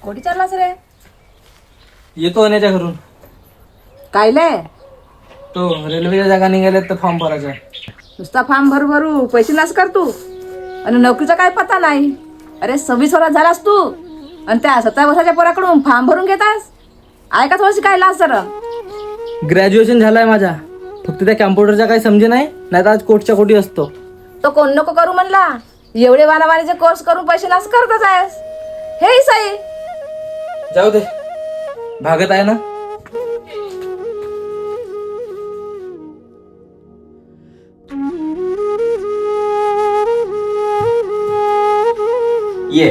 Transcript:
कोठी चाललास रे? येतो अनेच्या घरून. कायले? तो रेल्वेच्या जागा निघाल्यात तर फॉर्म भरायचा आहे. नुसता फॉर्म भरू पैसे नास कर तू. आणि नोकरीचा काय पत्ता नाही. अरे 26 वर्ष झालास तू आणि त्या 17 वर्षाच्या पोराकडून फॉर्म भरून घेतास. ऐका थोडीशी काय लाज जरा. ग्रॅज्युएशन झालंय माझा, फक्त त्या कॅम्प्युटरचा काही समजे नाही तर आज कोर्टच्या कोटी असतो. तो कोण नको करू म्हणला? एवढे वानावानीचे कोर्स करून पैसे नास करतच आहेस. हे सई जाऊ दे, भागत आहे ना. ये